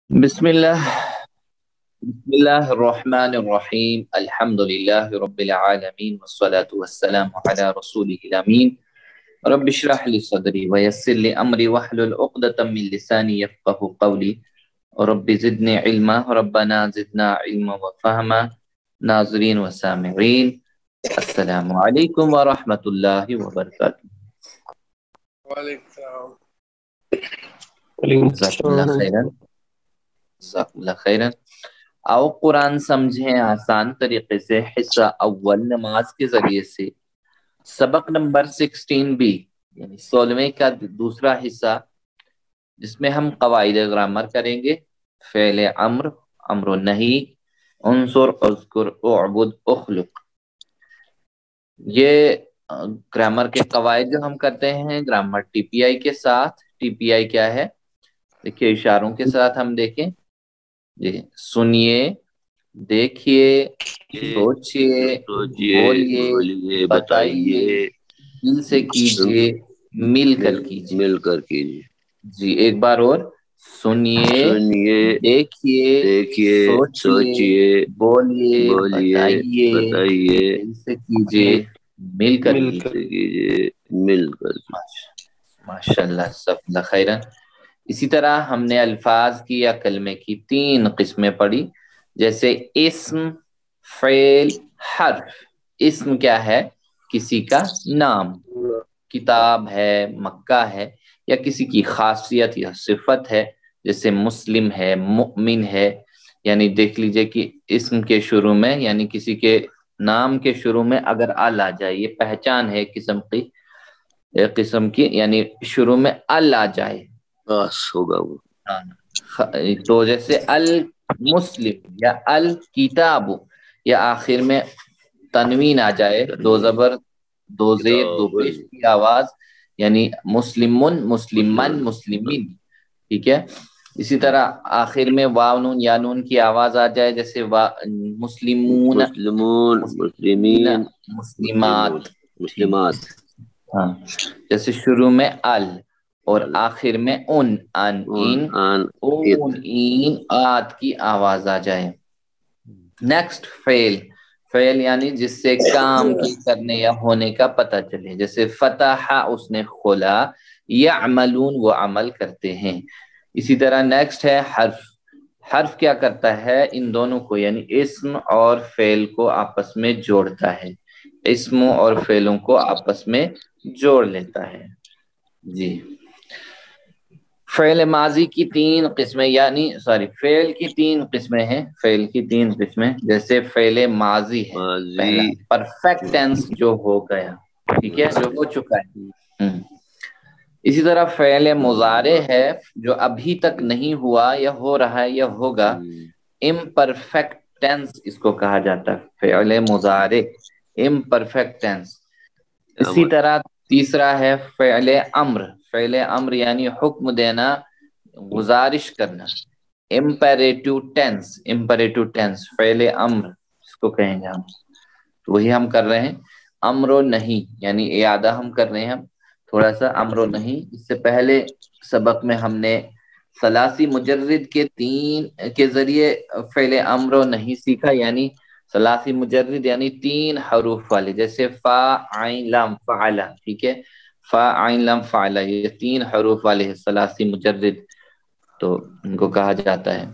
بسم الله بسم الله الرحمن الرحيم الحمد لله رب العالمين والصلاة والسلام على رسوله الأمين رب اشرح لي صدري ويسر لي أمري واحلل عقدة من لساني يفقه قولي رب زدني علما ربنا زدنا علما وفهما ناظرين وسامعين السلام عليكم ورحمة الله وبركاته. وعلیکم السلام. جزاکم اللہ خیرن. جزاکم اللہ خیرن. آؤ قرآن سمجھیں آسان طریقے سے. حصہ اول نماز کے ذریعے سے. سبق نمبر 16B یعنی 16ویں کا دوسرا حصہ جس میں ہم قواعد گرامر کریں گے. فعل امر، امر و نہی، انصر، اذکر، اعبد، اخلق. یہ گرامر کے قواعد جو ہم کرتے ہیں گرامر ٹی پی آئی کے ساتھ. ٹی پی آئی کیا ہے دیکھیے اشاروں کے ساتھ ہم دیکھیں. جی سنیے، دیکھیے، سوچیے، بولیے، بتائیے، دل سے کیجیے، مل کر کیجیے. جی ایک بار اور. سنیے، دیکھیے، سوچیے، بولیے، بتائیے، دل سے کیجیے، مل کر کیجیے. ماشاء اللہ سب اللہ خیرن. اسی طرح ہم نے الفاظ کی یا کلمے کی 3 قسمیں پڑھی، جیسے اسم، فعل، حرف. اسم کیا ہے؟ کسی کا نام، کتاب ہے، مکہ ہے، یا کسی کی خاصیت یا صفت ہے، جیسے مسلم ہے، مؤمن ہے. یعنی دیکھ لیجئے کہ اسم کے شروع میں یعنی کسی کے نام کے شروع میں اگر ال آ جائے یہ پہچان ہے قسم کی یعنی شروع میں ال آ جائے ہوگا وہ. تو جیسے المسلم یا الکتاب، یا آخر میں تنوین آ جائے، 2 زبر 2 زیر 2 پیش کی آواز، یعنی مسلمن، مسلمن، مسلمین. ٹھیک ہے. اسی طرح آخر میں واو نون یا نون کی آواز آ جائے، جیسے مسلمون، مسلمین، مسلمات. ہاں جیسے شروع میں ال اور آخر میں ان آت کی آواز آ جائے. نیکسٹ فعل. فعل یعنی جس سے کام کی کرنے یا ہونے کا پتہ چلے، جیسے فتح اس نے کھولا، یعملون وہ عمل کرتے ہیں. اسی طرح نیکسٹ ہے حرف. حرف کیا کرتا ہے؟ ان دونوں کو یعنی اسم اور فعل کو آپس میں جوڑتا ہے، اسموں اور فعلوں کو آپس میں جوڑ لیتا ہے. جی فعل ماضی کی 3 قسمیں فعل کی 3 قسمیں ہیں. فعل کی 3 قسمیں جیسے فعل ماضی ہے پہلا، پرفیکٹ ٹینس جو ہو گیا، ٹھیک ہے، جو ہو چکا ہے. اسی طرح فعل مضارع ہے جو ابھی تک نہیں ہوا یا ہو رہا ہے یا ہوگا، امپرفیکٹ ٹینس اس کو کہا جاتا ہے. فعل مضارع امپرفیکٹ ٹینس. اسی طرح تیسرا ہے فعل امر. فعل امر یعنی حکم دینا، گزارش کرنا، امپیریٹو ٹینس. امپیریٹو ٹینس فعل امر اس کو کہیں گے ہم. وہی ہم کر رہے ہیں. امر و نہیں یعنی اعادہ ہم کر رہے ہیں تھوڑا سا. امر و نہیں اس سے پہلے سبق میں ہم نے ثلاثی مجرد کے ذریعے فعل امر و نہیں سیکھا. یعنی ثلاثی مجرد یعنی 3 حروف والے، جیسے فا عین لام فعل. ٹھیک ہے، فا عین لام فعل یہ 3 حروف والے ہیں ثلاثی مجرد، تو ان کو کہا جاتا ہے.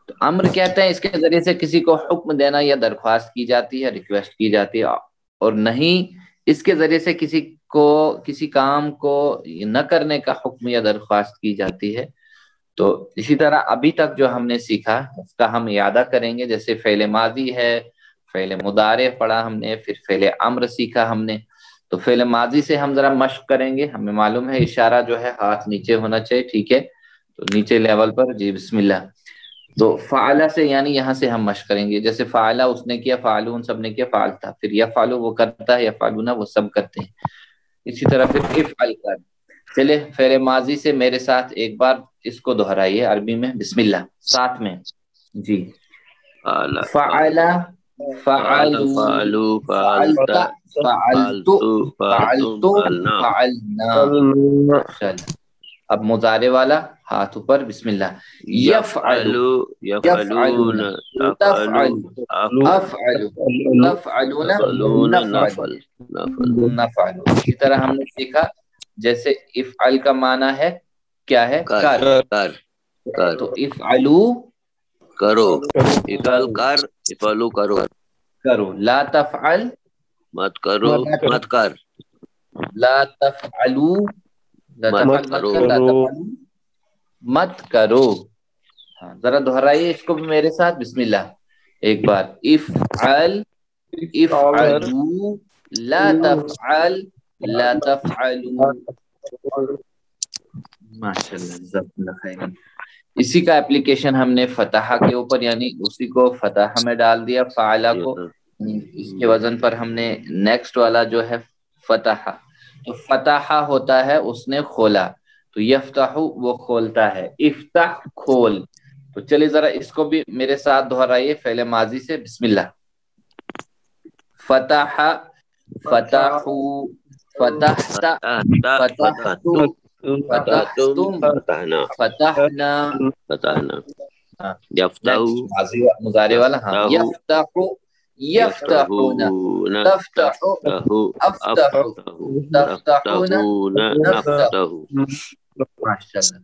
تو امر کہتے ہیں اس کے ذریعے سے کسی کو حکم دینا یا درخواست کی جاتی ہے، ریکویسٹ کی جاتی ہے. اور نہیں اس کے ذریعے سے کسی کام کو نہ کرنے کا حکم یا درخواست کی جاتی ہے. تو اسی طرح ابھی تک جو ہم نے سیکھا اس کا ہم اعادہ کریں گے. جیسے فعل ماضی ہے، فعل مضارع پڑھا ہم نے، پھر فعل امر سیکھا ہم نے. تو فعل ماضی سے ہم ذرا مشق کریں گے. ہمیں معلوم ہے اشارہ جو ہے ہاتھ نیچے ہونا چاہیے، ٹھیک ہے، تو نیچے لیول پر. جی بسم اللہ. تو فعلہ سے یعنی یہاں سے ہم مشق کریں گے. جیسے فعلہ اس نے کیا، فعلون سب نے کیا، فعل تھا. پھر یفعلو وہ کرتا ہے، یفعلون وہ سب کرتے ہیں. اسی طرح پھر افعل کر. چلے فعل ماضی سے میرے ساتھ ایک بار اس کو دہرائیے عربی میں، بسم اللہ ساتھ میں. جی فعل، فعلوا، فعلت، فعلت، فعلتم، فعلنا. اب مضارع والا ہاتھ اوپر، بسم اللہ. یفعلو، یفعلون، تفعل، افعل، تفعلون، تفعلون، نفعل، نفل. نفعل. اسی طرح ہم نے سیکھا جیسے افعل کا معنی ہے کیا ہے؟ کر، کر. کر، تو افعلو کرو. افعل کر، افعلو کرو. کرو. لا تفعل مت کرو، مت کر. لا تفعلو، لا مت تفعل مت کرو. کر، لا تفعلو مت کرو. ہاں ذرا دہرائیے اس کو بھی میرے ساتھ، بسم اللہ ایک بار. افعل، افعلو، لا تفعل، لا تفعلو. ماشاءاللہ، جزاکم اللہ خیرا. اسی کا اپلیکیشن ہم نے فتح کے اوپر، یعنی اسی کو فتح میں ڈال دیا فعلہ کو. اس کے وزن پر ہم نے نیکسٹ والا جو ہے فتح، تو فتح ہوتا ہے اس نے کھولا، تو یفتح وہ کھولتا ہے. افتح کھول. تو چلیے ذرا اس کو بھی میرے ساتھ دہرائیے فعل ماضی سے، بسم اللہ. فتح، فتحو، فتحت، فتحتو، فتحتم، فتحنا، فتحنا. فتحنا. ہاں یفتح، مضارع والا. ہاں یفتح، یفتحون، یفتحون، تفتح، تفتح، افتح، تفتحون، تفتحون، نفتح. نفتح. ماشاءاللہ.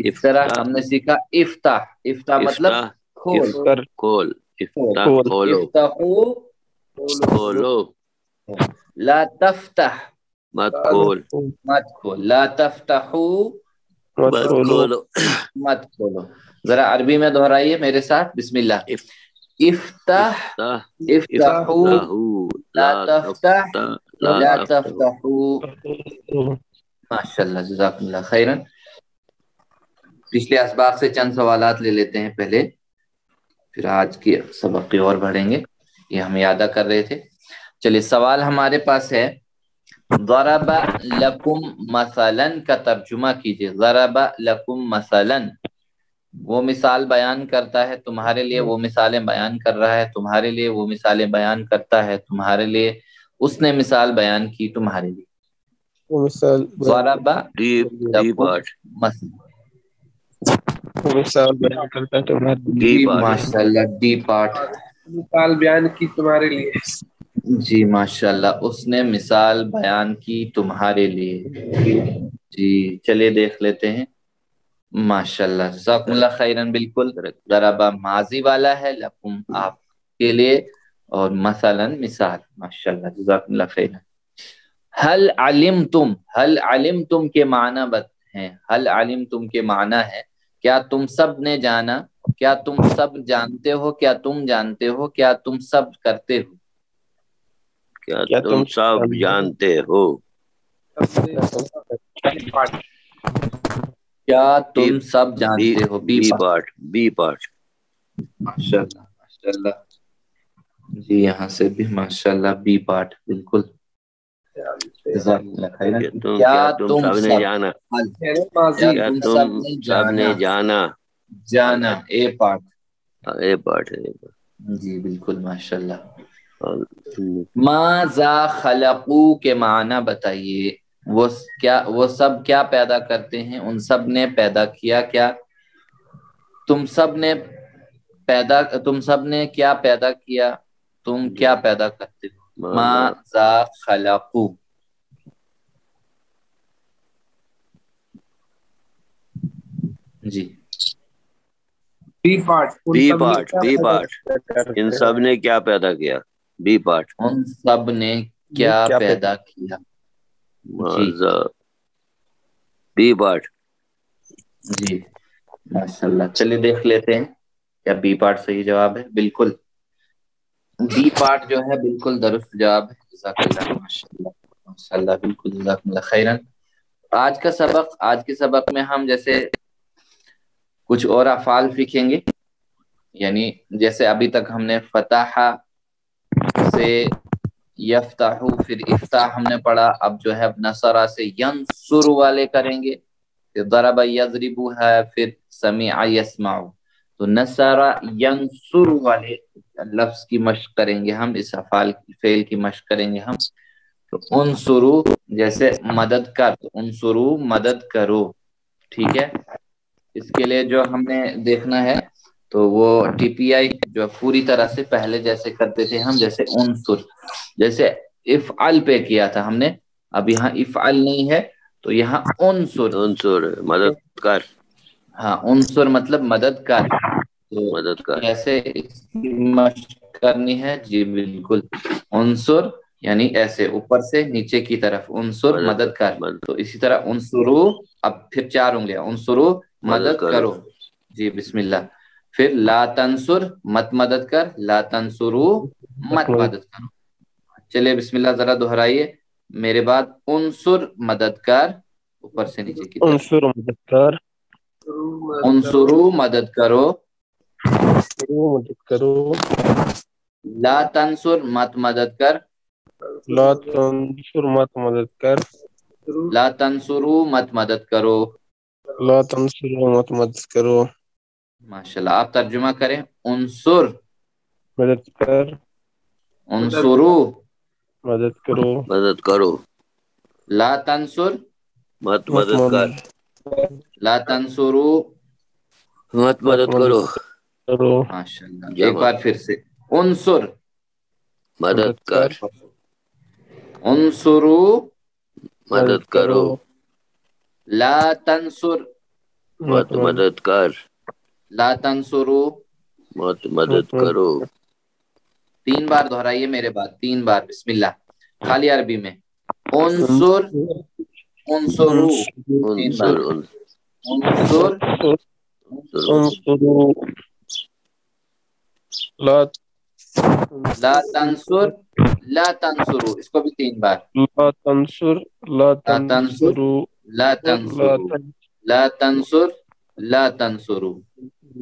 اس طرح ہم نے سیکھا افتح، افتح مطلب افتح، کھول. کھول. افتح کھولو، افتحو، کھولو. لا تفتح مت کھول، مت کھول. لا تفتحو مت کھولو. مت کھولو. ذرا عربی میں دہرائیے میرے ساتھ، بسم اللہ. افتح، افتحو، لا تفتح، لا تفتحو. ماشاءاللہ، جزاکم اللہ خیرا. پچھلے اسباق سے چند سوالات لے لیتے ہیں پہلے، پھر آج کے سبق کی اور بڑھیں گے. یہ ہم یادہ کر رہے تھے. چلیے سوال ہمارے پاس ہے، ضرب لکم مثلا کا ترجمہ کیجئے. ضرب لکم مثلا، وہ مثال بیان کرتا ہے تمہارے لیے، وہ مثالیں بیان کر رہا ہے تمہارے لیے، وہ مثالیں بیان کرتا ہے تمہارے لیے، اس نے مثال بیان کی تمہارے لیے. ضرب لکم مثلا. جی ماشاءاللہ، ڈی پارٹ. مثال بیان کی تمہارے لیے. جی ماشاءاللہ، اس نے مثال بیان کی تمہارے لیے. جی چلیے دیکھ لیتے ہیں. ماشاءاللہ، جزاکم اللہ خیرن. بالکل ضرب ماضی والا ہے، لکم آپ کے لیے، اور مثلا مثال. ماشاءاللہ، جزاکم اللہ خیرن. حل علمتم، حل علمتم کے معنی ہیں. حل علمتم کے معنی ہے کیا تم سب نے جانا، کیا تم سب جانتے ہو، کیا تم جانتے ہو، کیا تم سب کرتے ہو. کیا تم سب جانتے ہو. کیا تم سب جانتے ہو. B part, be part. ماشاءاللہ، ماشاءاللہ. جی یہاں سے بھی ماشاءاللہ بی پارٹ. بالکل، کیا تم سب نے جانا، کیا تم سب نے جانا. جانا اے پارٹ. اے پارٹ ہے. جی بالکل ماشاءاللہ. ماذا خلقو کے معنی بتائیے. وہ سب کیا پیدا کرتے ہیں، ان سب نے پیدا کیا. کیا تم سب نے کیا پیدا کیا، تم کیا پیدا کرتے ہو. ماذا خلقو. جی بی پارٹ، بی پارٹ. ان سب نے کیا پیدا کیا. بی پارٹ، ان سب نے کیا پیدا کیا. Be part. جی ماشاءاللہ. چلیے دیکھ لیتے ہیں کیا بی پارٹ صحیح جواب ہے. بالکل بی پارٹ جو ہے بالکل درست جواب ہے. جزاک اللہ، ماشاءاللہ، ماشاءاللہ. بالکل جزاک اللہ خیرن. آج کے سبق میں ہم جیسے کچھ اور افعال سیکھیں گے، یعنی جیسے ابھی تک ہم نے فتح سے یفتح، پھر افتح ہم نے پڑھا. اب جو ہے نصرہ سے ینصر والے کریں گے. پھر ضرب یضرب ہے، پھر سمع یسمع. تو نصرہ ینصر والے لفظ کی مشق کریں گے ہم، اس افعال فعل کی مشق کریں گے ہم. تو انصرو جیسے مدد کر، انصرو مدد کرو. ٹھیک ہے. اس کے لیے جو ہم نے دیکھنا ہے تو وہ ٹی پی آئی جو پوری طرح سے پہلے جیسے کرتے تھے ہم، جیسے عنصر، جیسے افعل پہ کیا تھا ہم نے، اب یہاں افعل نہیں ہے تو یہاں عنصر. عنصر مددگار. ہاں عنصر مطلب مددگار. تو مددگار. کیسے اس کی مشق کرنی ہے؟ جی بالکل، عنصر یعنی ایسے اوپر سے نیچے کی طرف، عنصر مددگار. تو اسی طرح عنصرو، اب پھر 4 انگلیاں، عنصرو مدد کرو. جی بسم اللہ. پھر لا تنصر مت مدد کر، لا تنصرو مت مدد کرو. چلے بسم اللہ ذرا دہرائیے میرے بعد. عنصر مددگار اوپر سے نیچے کی طرف. عنصر مددگار. عنصرو مدد کرو. مدد کرو. لا تنصر مت مدد کر. لا تنصر مت مدد کر. لا تنصرو مت مدد کرو. لا تنصر مت مدد کرو. ماشاءاللہ. آپ ترجمہ کریں. عنصر مدد کر. عنصرو مدد کرو. مدد کرو. لا تنصر مت مدد کر. لا تنصرو مت مدد کرو. ماشاءاللہ. ایک بار پھر سے. عنصر مدد کر. عنصرو مدد کرو. لا تنصر مت مدد کر. لا تنصرو مت مدد کرو. 3 بار دہرائیے میرے بعد، 3 بار. بسم اللہ. خالی عربی میں. عنصر عنصرو 3 بار. عنصر عنصرو. لا تنصر لا تنصرو، اس کو بھی 3 بار. لا تنصر لا لا تنصر تنصرو. لا تنصرو لا تنصر لا تنصرو.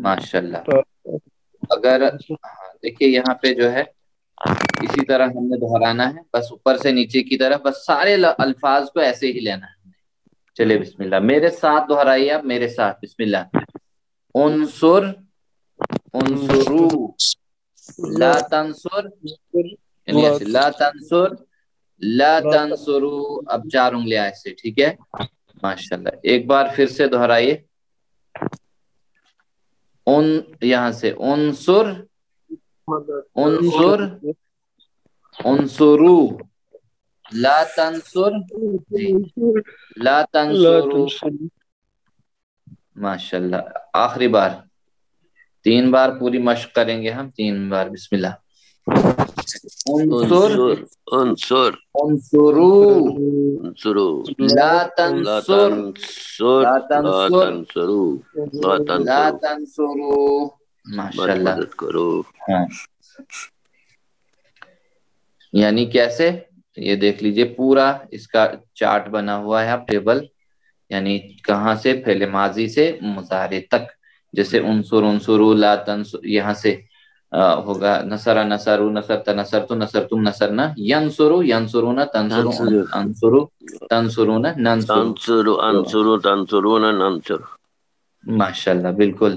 ماشاءاللہ. اگر دیکھیے یہاں پہ جو ہے اسی طرح ہم نے دہرانا ہے، بس اوپر سے نیچے کی طرف، بس سارے الفاظ کو ایسے ہی لینا ہے. چلے بسم اللہ میرے ساتھ دہرائیے آپ، میرے ساتھ. بسم اللہ. عنصر عنصرو لا تنصر یعنی ایسے، لا تنصر لا تنصرو. اب 4 انگلیاں ایسے. ٹھیک ہے ماشاءاللہ. ایک بار پھر سے دہرائیے. یہاں سے عنصر عنصر عنصرو لا تنصر. جی لا تنصرو. ماشاءاللہ. آخری بار 3 بار پوری مشق کریں گے ہم. 3 بار. بسم اللہ. عنصر عنصر عنصرو عنصرو لا تنصر لا تنصر لا تنصرو. ماشاءاللہ. مدد کرو. یعنی کیسے؟ یہ دیکھ لیجئے پورا اس کا چارٹ بنا ہوا ہے، اب ٹیبل، یعنی کہاں سے فعل ماضی سے مضارع تک. جیسے عنصر عنصرو لا تنصر، یہاں سے ہوگا نصر نصرو نصرت نصرت نصرتم نصرنا، ینصرو ینصرون تنصرو انصرو تنصرون ننصر. ماشاءاللہ بالکل.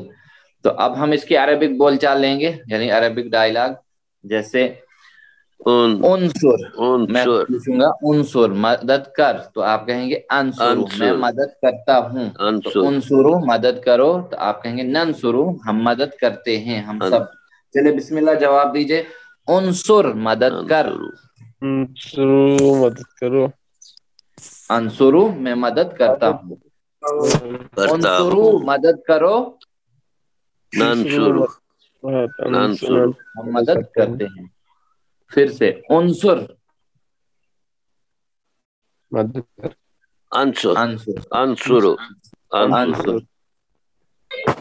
تو اب ہم اس کی عربک بول چال لیں گے، یعنی عربک ڈائلاگ. جیسے عنصر، میں پوچھوں گا عنصر مدد کر تو آپ کہیں گے انصرو، میں مدد کرتا ہوں. تو انصرو مدد کرو تو آپ کہیں گے ننصرو، ہم مدد کرتے ہیں ہم سب. چلے بسم اللہ جواب دیجئے. انصر مدد کر. انصرو مدد کرو. انصرو میں مدد کرتا ہوں. انصرو مدد کرو. ننصرو ہم مدد کرتے ہیں. پھر سے انصر مدد کر. انصر انصر انصرو انصر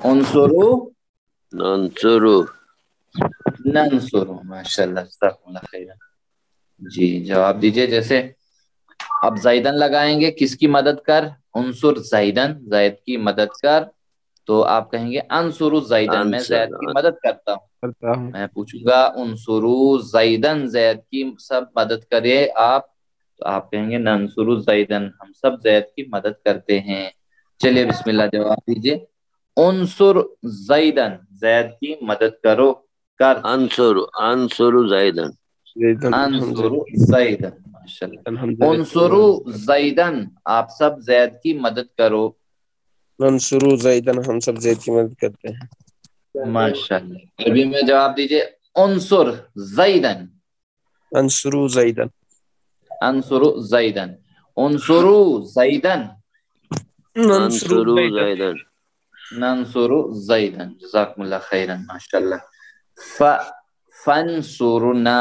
انصرو ننصرو ننصرو. ماشاءاللہ جزاکم اللہ خیر. جی جواب دیجئے. جیسے اب زیدن لگائیں گے، کس کی مدد کر؟ انصر زیدن، زید کی مدد کر. تو آپ کہیں گے انصرو زیدن، میں زید کی مدد کرتا ہوں. میں پوچھوں گا انصرو زیدن، زید کی سب مدد کرے آپ، تو آپ کہیں گے ننصرو زیدن، ہم سب زید کی مدد کرتے ہیں. چلیے بسم اللہ جواب دیجئے. انصر زیدن، زید کی مدد کرو. کر. انصرو زیدن. انصرو زیدن. ماشاءاللہ. انصرو زیدن، آپ سب زید کی مدد کرو. ننصرو زیدن، ہم سب زید کی مدد کرتے ہیں. ماشاءاللہ. عربی میں جواب دیجیے. انصر زیدن. انصرو زیدن. انصر زیدن. انصرو زیدن. انصرو زیدن. ننصر زیدن. جزاکم اللہ خیرا. ماشاءاللہ. فنصرنا.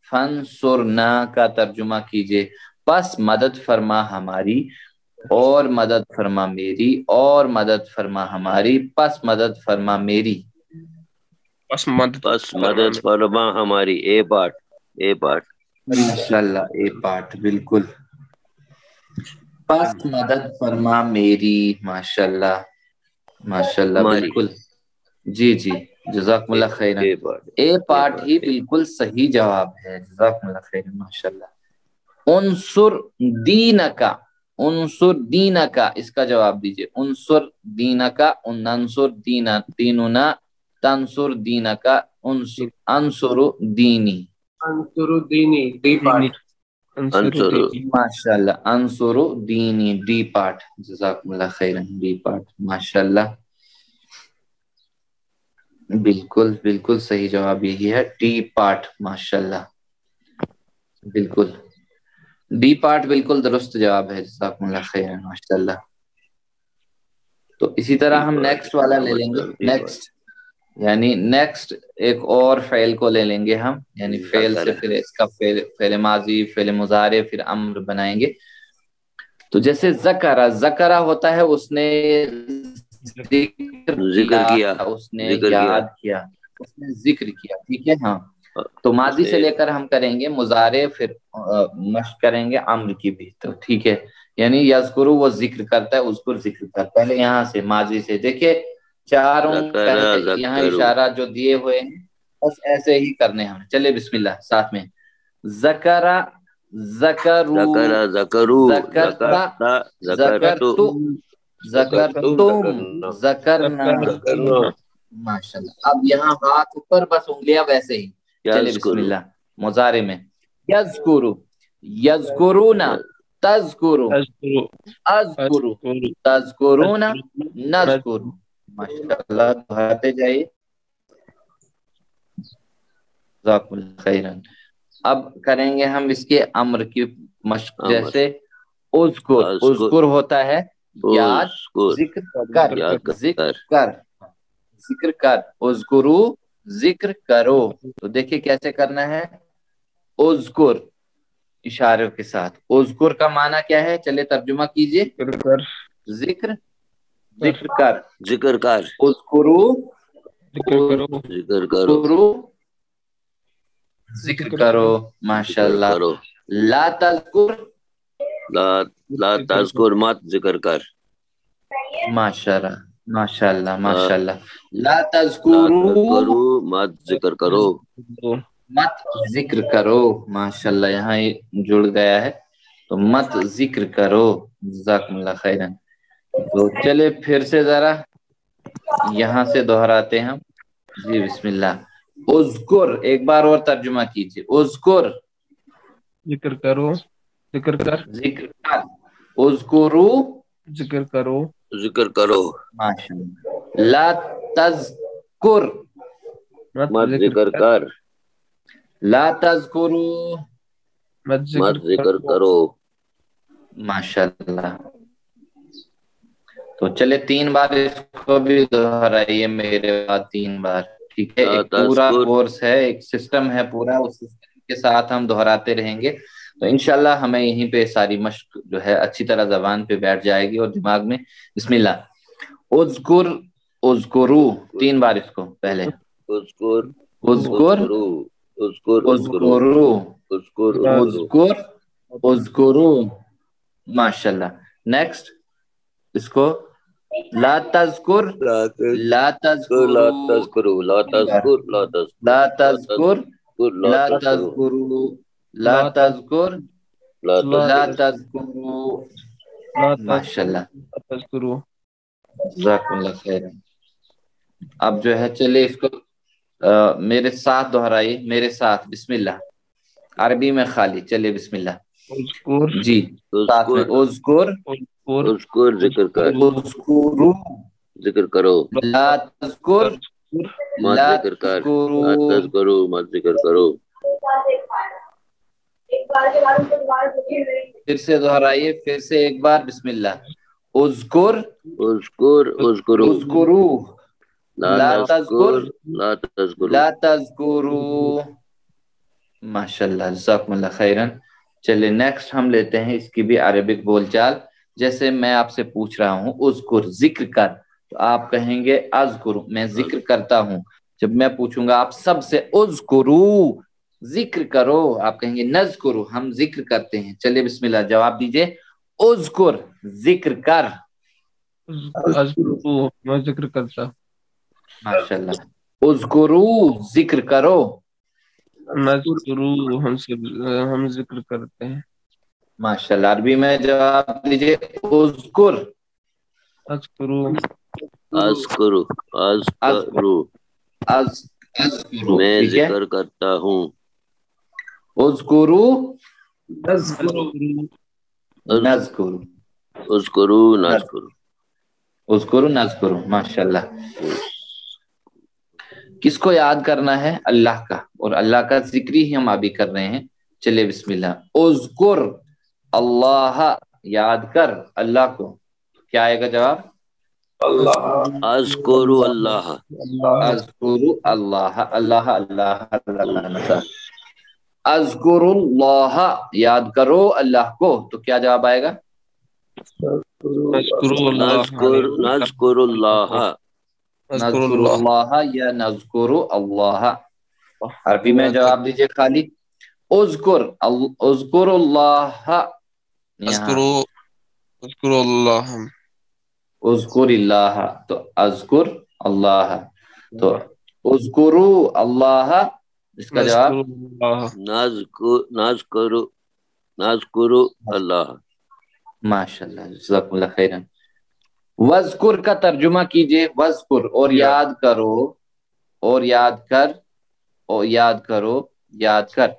فنصرنا کا ترجمہ کیجئے. پس مدد فرما ہماری، اور مدد فرما میری، اور مدد فرما ہماری، پس مدد فرما میری. پس مدد فرما ہماری. A part. A part. ماشاءاللہ. اے پارٹ بالکل. پس مدد فرما میری. ماشاءاللہ. ماشاءاللہ بالکل. جی جی جزاکم اللہ خیرا. اے پارٹ ہی بالکل صحیح جواب ہے. جزاکم اللہ خیرا. ماشاءاللہ. انصر دینکا. انصر دینکا اس کا جواب دیجئے. انصر دینکا. ننصر دیننا. تنصر دینکا. انصر دینی. انصر دینی. D part. ماشاءاللہ. انصر دینی ڈی پارٹ. جزاکم اللہ خیرا. D part. ماشاءاللہ. بالکل بالکل صحیح جواب یہی ہے. D part. ماشاءاللہ. بالکل ڈی پارٹ بالکل درست جواب ہے. جزاکم اللہ خیرا. ماشاءاللہ. تو اسی طرح ہم نیکسٹ والا لے لیں گے. نیکسٹ یعنی نیکسٹ ایک اور فعل کو لے لیں گے ہم، یعنی فعل سے پھر اس کا فعل ماضی، فعل مضارع، پھر امر بنائیں گے. تو جیسے ذکر، ذکر ہوتا ہے اس نے ذکر کیا، اس نے یاد کیا، اس نے ذکر کیا. ٹھیک ہے. ہاں تو ماضی سے لے کر ہم کریں گے مضارع، پھر مشق کریں گے امر کی بھی. تو ٹھیک ہے. یعنی یذکر وہ ذکر کرتا ہے، اذکر ذکر کرتا ہے. پہلے یہاں سے ماضی سے دیکھیے چاروں یہاں اشارات جو دیے ہوئے ہیں بس ایسے ہی کرنے ہیں. چلے بسم اللہ ساتھ میں. ذکر، ذکرو، ذکرو، ذکرتو، ذکرتم، ذکرنا. ماشاءاللہ. اب یہاں ہاتھ اوپر، بس انگلیاں ویسے ہی. چلے بسم اللہ. مضارع میں یذکرو، یذکرونا، تذکرو، اذکرو، تذکرونا، نذکرو. ماشاءاللہ. دہراتے جائیے. جزاکم اللہ خیرن. اب کریں گے ہم اس کے امر کی مشق. جیسے اذکر، اذکر ہوتا ہے یاد، ذکر کر، ذکر کر، ذکر کر. اذکرو ذکر کرو. تو دیکھیں کیسے کرنا ہے. اذکر اشاروں کے ساتھ. اذکر کا معنی کیا ہے؟ چلے ترجمہ کیجئے. ذکر، ذکر کر، ذکر کر. اذکرو، ذکر کرو، ذکر کرو. ماشاءاللہ. لا تذکر، لا تذکر مت ذکر کر. ماشاءاللہ. ماشاءاللہ. ماشاءاللہ. لا تذکرو مت ذکر کرو، مت ذکر کرو. ماشاءاللہ. یہاں جڑ گیا ہے تو مت ذکر کرو. جزاکم اللہ خیرن. تو چلے پھر سے ذرا یہاں سے دہراتے ہیں ہم. جی بسم اللہ. اذکر ایک بار اور ترجمہ کیجئے. اذکر ذکر کرو، ذکر کر، ذکر کر. اذکرو ذکر کرو، ذکر کرو. ماشاءاللہ. لا تذکر مت ذکر کر. لا تذکرو مت ذکر کرو. ماشاءاللہ. تو چلے 3 بار اس کو بھی دہرائیے میرے بعد 3 بار. ٹھیک ہے. ایک پورا کورس ہے، ایک سسٹم ہے پورا، اس سسٹم کے ساتھ ہم دہراتے رہیں گے. تو انشاءاللہ ہمیں یہیں پہ ساری مشق جو ہے اچھی طرح زبان پہ بیٹھ جائے گی اور دماغ میں. بسم اللہ. اذکر، اذکرو 3 بار اس کو. پہلے اذکر، اذکر، اذکرو، اذکر، اذکرو. ماشاءاللہ. نیکسٹ اس کو لا تذکر، لا تذکر، لا تذکر، لا تذکر، لا تذکر، لا تذکرو، لا تذکر، لا تذکرو. ماشاءاللہ. جزاکم اللہ خیر. اب جو ہے چلے اس کو میرے ساتھ دہرائیے، میرے ساتھ. بسم اللہ. عربی میں خالی. چلے بسم اللہ. جی ساتھ میں. اذکر، اذکر ذکر کر، اذکرو ذکر کرو، لا تذکر مت لا ذکر کر، تذکرو لا تذکرو مت ذکر کرو، پھر سے دہرائیے، پھر سے ایک بار، بسم اللہ، اذکر اذکر اذکرو، اذکرو لا لا تذکر تذکر لا تذکرو. لا تذکرو. ماشاء اللہ، جزاکم اللہ خیرن. چلے نیکسٹ ہم لیتے ہیں اس کی بھی عربک بول چال. جیسے میں آپ سے پوچھ رہا ہوں اذکر ذکر کر، تو آپ کہیں گے اذکر میں ذکر کرتا ہوں. جب میں پوچھوں گا آپ سب سے اذکرو ذکر کرو، آپ کہیں گے نذکرو ہم ذکر کرتے ہیں. چلے بسم اللہ جواب دیجئے. اذکر ذکر کر. اذکرو میں ذکر کرتا. ماشاء اللہ. اذکرو ذکر کرو. نذکرو ہم ذکر کرتے ہیں. ماشاء اللہ. عربی میں جواب دیجئے. اذکر اذکرو اذکرو اذکرو اذکرو، میں ٹھیک ہے. ذکر کرتا ہوں. اذکرو نذکر نذکرو اذکرو نذکرو. اذکرو نذکرو. ماشاء اللہ. کس کو یاد کرنا ہے؟ اللہ کا، اور اللہ کا ذکر ہی ہم ابھی کر رہے ہیں. چلے بسم اللہ. اذکر اللہ یاد کر اللہ کو. کیا آئے گا جواب؟ اذکرو اللہ. اذکرو اللہ اللہ اللہ اللہ. اذکر اللہ یاد کرو اللہ کو، تو کیا جواب آئے گا؟ نذکر اللہ. نذکر اللہ یا نذکر اللہ. عربی میں جواب دیجئے خالی. اذکر اذکر اللہ. اذکر اللہ. اذکر اللہ تو اذکر اللہ. تو اذکرو اللہ، اس کا جواب نذکر اللہ. ماشاء اللہ، جزاکم اللہ خیرن. وذکر کا ترجمہ کیجئے. وذکر اور یاد کرو، اور یاد کر، اور یاد کرو، یاد کر،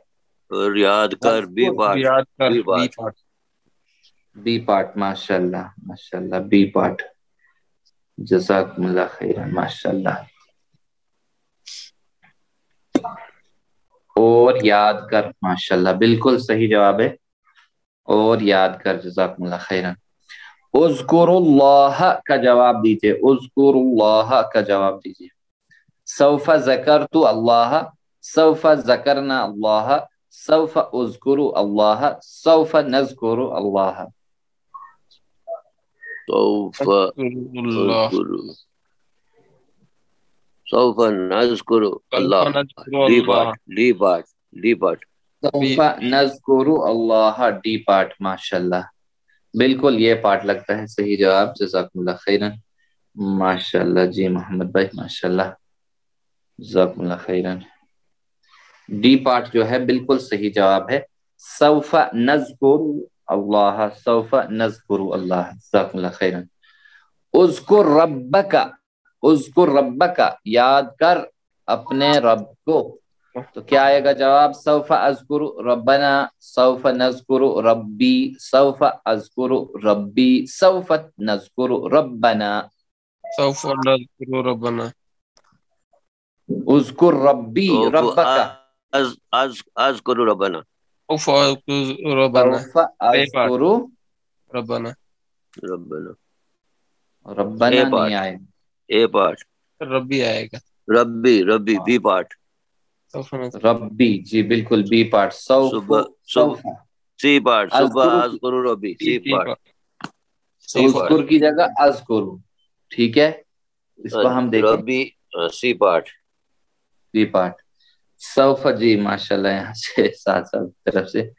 اور یاد کر. Be part. Be part. ماشاء اللہ ماشاء اللہ. Be part. جزاکم اللہ خیرن. ماشاء اللہ. اور یاد کر. ماشاء اللہ، بالکل صحیح جواب ہے. اور یاد کر. جزاکم اللہ خیرن. اذکر اللہ کا جواب دیجئے. اذکر اللہ کا جواب دیجئے. سوف ذکرت اللہ، سوف ذکرنا اللہ، سوف اذکر اللہ، سوف نذکر اللہ. سوف نذکر اللہ. D part. سوف نذکر اللہ. D part. ماشاء اللہ، بالکل یہ پارٹ لگتا ہے صحیح جواب. جزاکم اللہ خیرن. ماشاء اللہ. جی محمد بھائی ماشاء اللہ، جزاکم اللہ خیرن. ڈی پارٹ جو ہے بالکل صحیح جواب ہے. سوف نذکر اللہ، سوف نذکر اللہ. جزاکم اللہ خیرن. اذکر ربک، اذکر ربک یاد کر اپنے رب کو. تو کیا آئے گا جواب؟ سوف اذکر ربنا، سوف نذکر ربی، سوف اذکر ربی، سوف نذکر ربنا. سوف نذکر ربنا. اذکر ربی ربک. اذکر ربنا. سوف اذکر ربنا. سوف اذکر ربنا. ربنا نہیں آئے گا. A part. ربی آئے گا. ربی بی پارٹ. ربی. جی بالکل بی پارٹ. سوف سی پارٹ. صبح اذکر ربی. سی پارٹ. اذکر کی جگہ اذکر. ٹھیک ہے، اس کو ہم دیکھیں. ربی سی پارٹ. Be part. سوف. جی ماشاءاللہ، یہاں سے ساتھ ساتھ طرف سے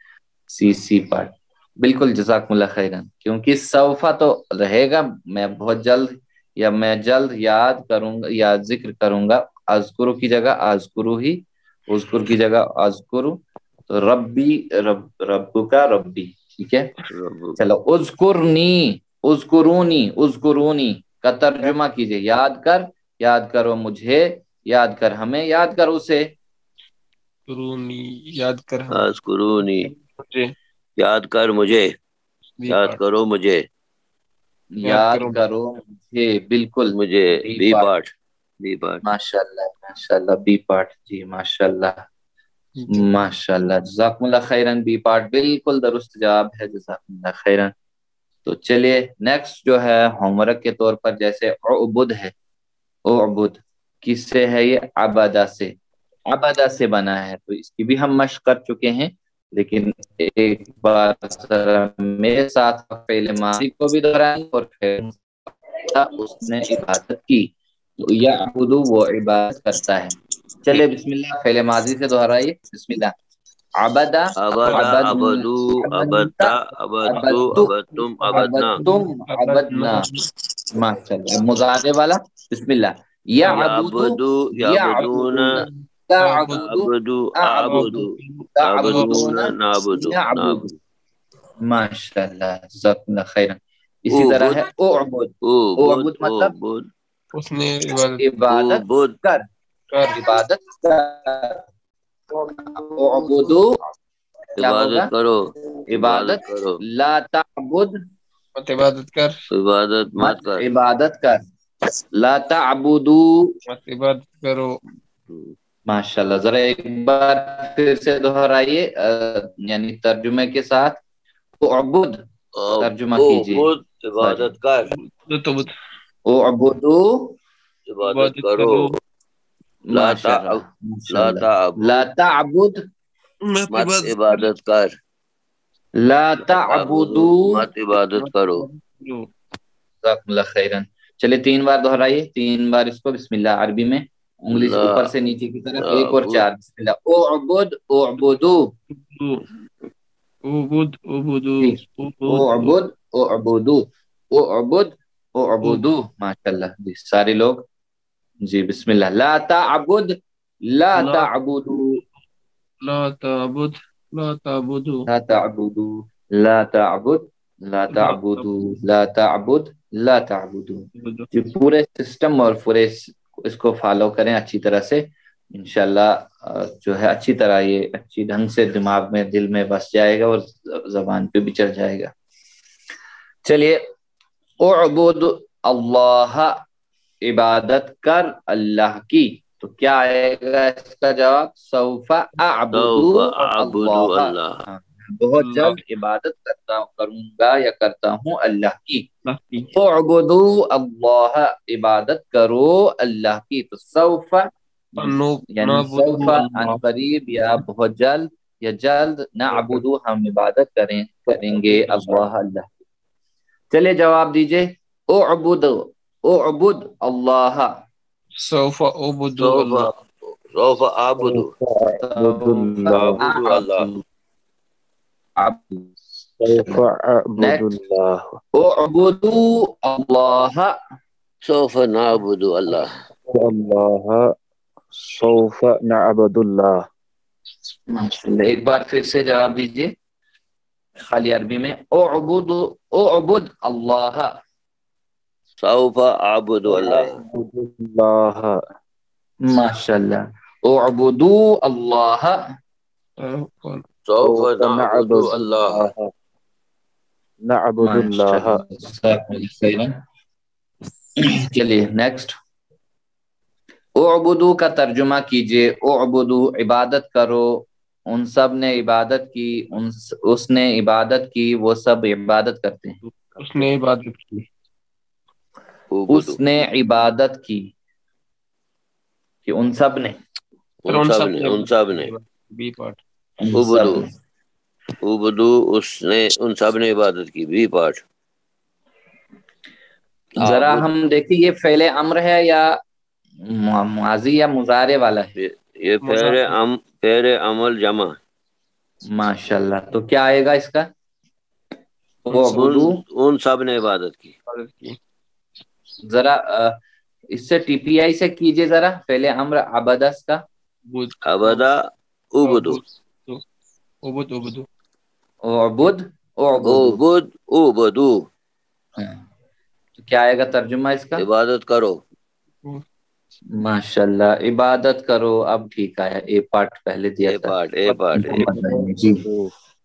سی پارٹ. بالکل جزاکم اللہ خیرن. کیونکہ سوفا تو رہے گا، میں بہت جلد یا میں جلد یاد کروں گا یا ذکر کروں گا. اذکرو کی جگہ اذکرو ہی، اذکر کی جگہ اذکرو. تو ربی رب کا ربی. ٹھیک ہے. چلو اذکرنی، اذکرونی، اذکرونی کا ترجمہ کیجئے. یاد کر، یاد کرو مجھے، یاد کر ہمیں، یاد کر اسے. یاد کر اذکرونی، یاد کر مجھے، یاد کرو مجھے. یاد کرو مجھے، بالکل مجھے، بی پارٹ، بی پارٹ، ماشاء اللہ ماشاء اللہ، بی پارٹ جی، ماشاء اللہ ماشاء اللہ، جزاکم اللہ خیرن، بی پارٹ بالکل درست جواب ہے، جزاکم اللہ خیرن۔ تو چلیے نیکسٹ جو ہے ہوم ورک کے طور پر، جیسے اعبد ہے، اعبد کس سے ہے؟ یہ عبادہ سے، عبادہ سے بنا ہے، تو اس کی بھی ہم مشق کر چکے ہیں، لیکن ایک بار میرے ساتھ فعل ماضی کو بھی دہرائیں، اور اس نے عبادت کی، تو یعبد وہ عبادت کرتا ہے۔ چلے بسم اللہ، فعل ماضی سے دہرائیے، بسم اللہ، عبدا، عبدا، عبدو، عبدتا، عبدتو، عبدتم، عبدنا، عبدنا، ماشاء اللہ۔ مضارع والا، بسم اللہ، یعبدو، یعبدون، تعبدو، اعبدو، تعبدون، نعبدو، نعبد، ماشاء اللہ، جزاک اللہ خیرا۔ اسی طرح ہے اعبد، اعبد مطلب اس نے عبادت کر، عبادت کر، اعبدو کیا ہوگا؟ عبادت کرو، عبادت کرو، لا تعبد، مت عبادت کر، عبادت مت کر، عبادت کر، لا تعبدو، مت عبادت کرو۔ ماشاءاللہ، ذرا ایک بار پھر سے دہرائیے، یعنی ترجمے کے ساتھ، اعبد ترجمہ کیجیے، عبادت کر، اعبدو عبادت کرو، لا تعبد مت عبادت کر، لا تعبدو مت عبادت کرو۔ جزاکم اللہ خیرن۔ چلے 3 بار دہرائیے، 3 بار اس کو، بسم اللہ، عربی میں، انگلی سے اوپر سے نیچے کی طرف، 1 اور 4، بسم اللہ، اعبد، اعبدو، اعبد، اعبدو، اعبد، اعبدو، اعبد، اعبدو، ماشاءاللہ جی، سارے لوگ جی، بسم اللہ، لا تعبد، لا تعبدو، لا تعبد، لا تعبدو، لا تعبدو، لا تعبد، لا تعبدو، لا تعبد، لا تعبدو، جی پورے سسٹم اور پورے اس کو فالو کریں اچھی طرح سے، انشاءاللہ جو ہے اچھی طرح یہ اچھی ڈھنگ سے دماغ میں، دل میں بس جائے گا، اور زبان پہ بھی چڑھ جائے گا۔ چلیے، اعبد اللہ، عبادت کر اللہ کی، تو کیا آئے گا اس کا جواب؟ سوف اعبد اللہ، بہت جلد عبادت کروں گا یا کرتا ہوں اللہ کی۔ اعبدو اللہ، عبادت کرو اللہ کی، تو سوف یعنی سوف ان قریب یا بہت جلد یا جلد، نعبدو ہم عبادت کریں گے اللہ، اللہ کی۔ چلے جواب دیجئے، اعبد، اعبد اللہ، سوف اعبد اللہ، سوف اعبد، اعبد اللہ، سوف اعبد اللہ، اعبدو اللہ، سوف نعبد اللہ، اللہ، سوف نعبد اللہ۔ ایک بار پھر سے جواب دیجئے خالی عربی میں، اعبد، اعبد اللہ، سوف اعبد اللہ، ماشاءاللہ، اعبدو اللہ، سوف نعبد اللہ، نعبد اللہ۔ چلیے نیکسٹ، اعبدو کا ترجمہ کیجئے، اعبدو عبادت کرو، ان سب نے عبادت کی، اس نے عبادت کی، وہ سب عبادت کرتے ہیں، اس نے عبادت کی، اس نے عبادت کی، کہ ان سب نے، ان سب نے، بی پارٹ، عبدو اس نے، ان سب نے عبادت کی، بی پارٹ۔ ذرا ہم دیکھیں یہ فعل امر ہے یا ماضی یا مضارع والا ہے؟ یہ فعل عمل جمع، ماشاءاللہ، تو کیا آئے گا اس کا؟ ان سب نے عبادت کی۔ ذرا اس سے ٹی پی آئی سے کیجئے ذرا، فعل امر عبدس کا، عبدا، عبدو، عبد، عبدو، اعبد، عبد، عبدو، تو کیا آئے گا ترجمہ اس کا؟ عبادت کرو، ماشاءاللہ، عبادت کرو، اب ٹھیک آیا، اے پارٹ پہلے دیا تھا، اے پارٹ، جی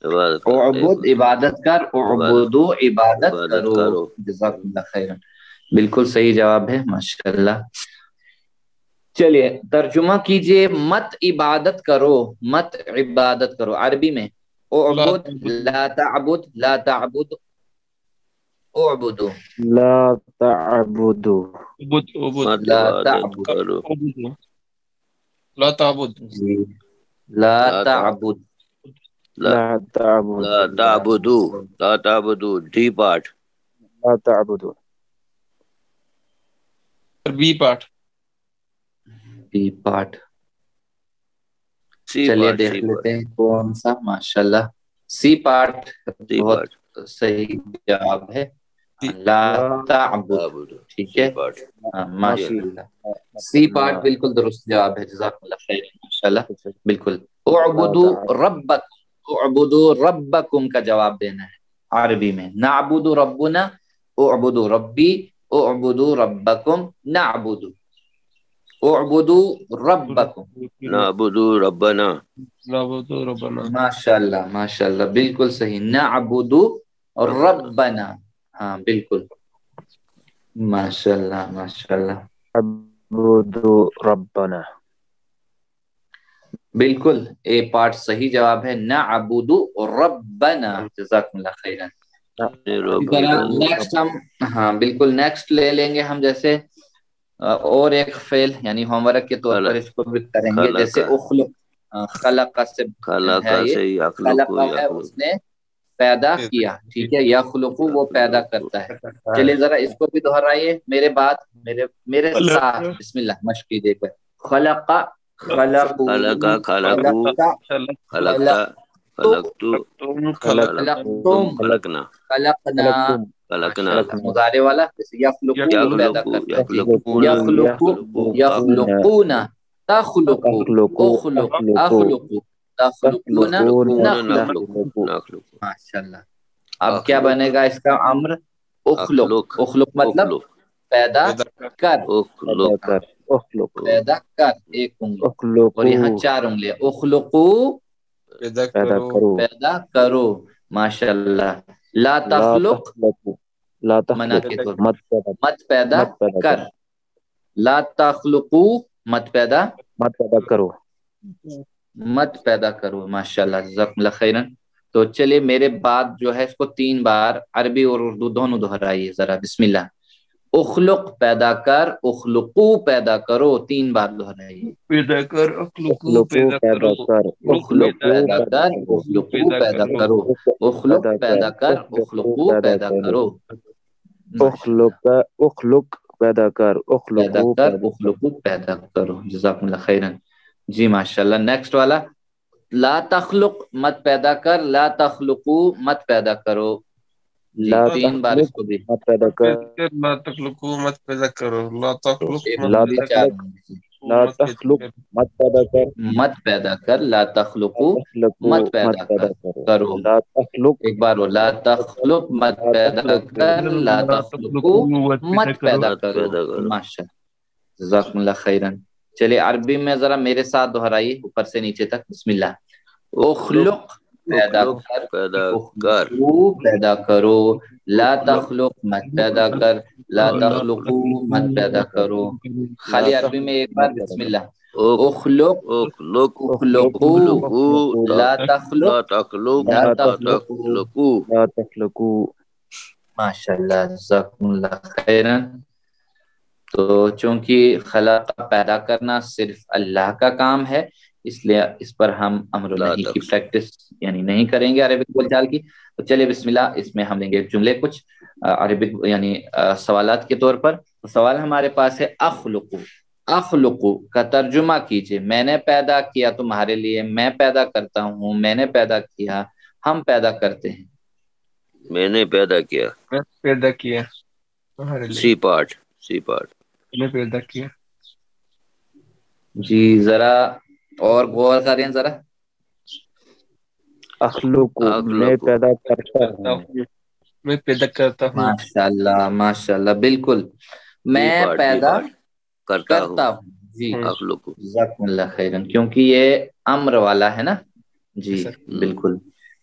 اعبد عبادت کر، اعبدو عبادت کرو، جزاک اللہ خیرا، بالکل صحیح جواب ہے، ماشاءاللہ۔ چلیے ترجمہ کیجئے، مت عبادت کرو، مت عبادت کرو، عربی میں اعبد لا تعبد، لا تعبد اعبدو، لا تعبدو، لا تعبد، لا تعبد، جی لا تعبد، لا تعبد، لا تعبدو، لا تعبدو، ڈی پارٹ، لا تعبدو، B part, be part, C چلیے پارٹ، دیکھ سی لیتے پارٹ، ہیں کون سا، ماشاءاللہ سی پارٹ سی بہت پارٹ، صحیح جواب ہے، لا تعبد، تعبدو، ٹھیک سی ہے، پارٹ، ماشاءاللہ سی پارٹ بالکل درست جواب ہے، جزاک اللہ خیر، ماشاءاللہ بالکل۔ اعبدو ربکم، اعبدو ربکم کا جواب دینا ہے عربی میں، نعبد ربنا، اعبدو ربی، اعبدو ربکم، نعبدو، اعبدو ربکم، نعبدو ربنا، نعبد ربنا، ماشاءاللہ ماشاءاللہ بالکل صحیح، نعبدو ربنا، ہاں بالکل، ماشاءاللہ ماشاءاللہ عبدو ربنا، بالکل، اے پارٹ صحیح جواب ہے، نعبدو ربنا، جزاکم اللہ خیرا۔ اسی طرح نیکسٹ ہم، ہاں بالکل نیکسٹ لے لیں گے ہم، جیسے اور ایک فعل یعنی ہوم ورک کے طور پر اس کو بھی کریں گے، جیسے اخلق، خلق سے ہے، یہ خلق ہے اس نے پیدا کیا، ٹھیک ہے، یخلق وہ پیدا کرتا ہے۔ چلیے ذرا اس کو بھی دہرائیے میرے بعد، میرے ساتھ، بسم اللہ مشق کیجیے گا، خلق، خلقو، خلقا، خلقو، خلقتا، خلقتو، خلقتم، خلقنا، خلقنا، خلقنا، مضارع والا، جیسے یخلقو وہ پیدا یخلقو، کرتا ہے، یخلقون، یخلقو، یخلقون، تخلقو، اخلق، اخلقو، تخلقون، نخلقو، نخلق، ماشاءاللہ۔ اب کیا بنے گا اس کا امر، اخلق، اخلق مطلب پیدا کر، اخلق، پیدا کر، ایک انگلی، اور یہاں چار انگلیاں، اخلقو پیدا کرو، پیدا کرو، ماشاءاللہ۔ لا تخلق لا منع تخلق، کے طور پر، مت پیدا کر، لا تخلقو مت پیدا کرو، مت پیدا کرو، ماشاءاللہ جزاکم اللہ خیرن۔ تو چلیے میرے بعد جو ہے اس کو 3 بار عربی اور اردو دونوں دہرائیے ذرا، بسم اللہ، اخلق پیدا کر، اخلقو پیدا کرو، 3 بار دہرائیے، پیدا کر، اخلقو پیدا کرو، اخلق پیدا کر، اخلقو پیدا کرو، اخلق پیدا کر، اخلقو پیدا کرو، اخلق، اخلق پیدا کر، پیدا کر، اخلقو پیدا کرو، جزاکم اللہ خیرن، جی ماشاءاللہ۔ نیکسٹ والا، لا تخلق مت پیدا کر، لا تخلقو مت پیدا کرو، جی 3 بار اس کو بھی، مت پیدا کر، لا تخلقو مت پیدا کرو، لا تخلق ایک لا انگلی، 4 تخلق، لا تخلق مت پیدا کر، مت پیدا کر، لا تخلقو مت پیدا کرو، لا تخلق، ایک بار وہ، لا تخلق مت پیدا کر، لا تخلقو مت پیدا کرو، ماشاء اللہ جزاکم اللہ خیرن۔ چلیے عربی میں ذرا میرے ساتھ دہرائیے اوپر سے نیچے تک، بسم اللہ، اخلق پیدا کر، اخلقو پیدا کرو، لا تخلق مت پیدا کر، لا تخلقو مت پیدا کرو، خالی عربی میں ایک بار، بسم اللہ، اخلق، اخلق، اخلقو، لا تخلق، لا تخلق، لا لا تخلقو، تخلقو، لا تخلقو، ماشاءاللہ جزاکم اللہ خیرن۔ تو چونکہ خلق پیدا کرنا صرف اللہ کا کام ہے، اس لیے اس پر ہم امر نہیں کی پریکٹس یعنی نہیں کریں گے عربک بول چال کی۔ تو چلیے بسم اللہ، اس میں ہم لیں گے جملے کچھ عربک یعنی سوالات کے طور پر۔ سوال ہمارے پاس ہے، اخلقو، اخلقو کا ترجمہ کیجئے، میں نے پیدا کیا تمہارے لیے، میں پیدا کرتا ہوں، میں نے پیدا کیا، ہم پیدا کرتے ہیں، میں نے پیدا کیا، پیدا کیا تمہارے لیے، سی پارٹ، سی پارٹ، میں پیدا کیا، جی ذرا اور غور کریں ذرا، اخلق میں پیدا کرتا ہوں، میں پیدا کرتا ہوں، ماشاءاللہ ماشاءاللہ بالکل، میں پیدا کرتا ہوں، جی اخلق، جزاکم اللہ خیرن، کیونکہ یہ امر والا ہے نا، جی بالکل،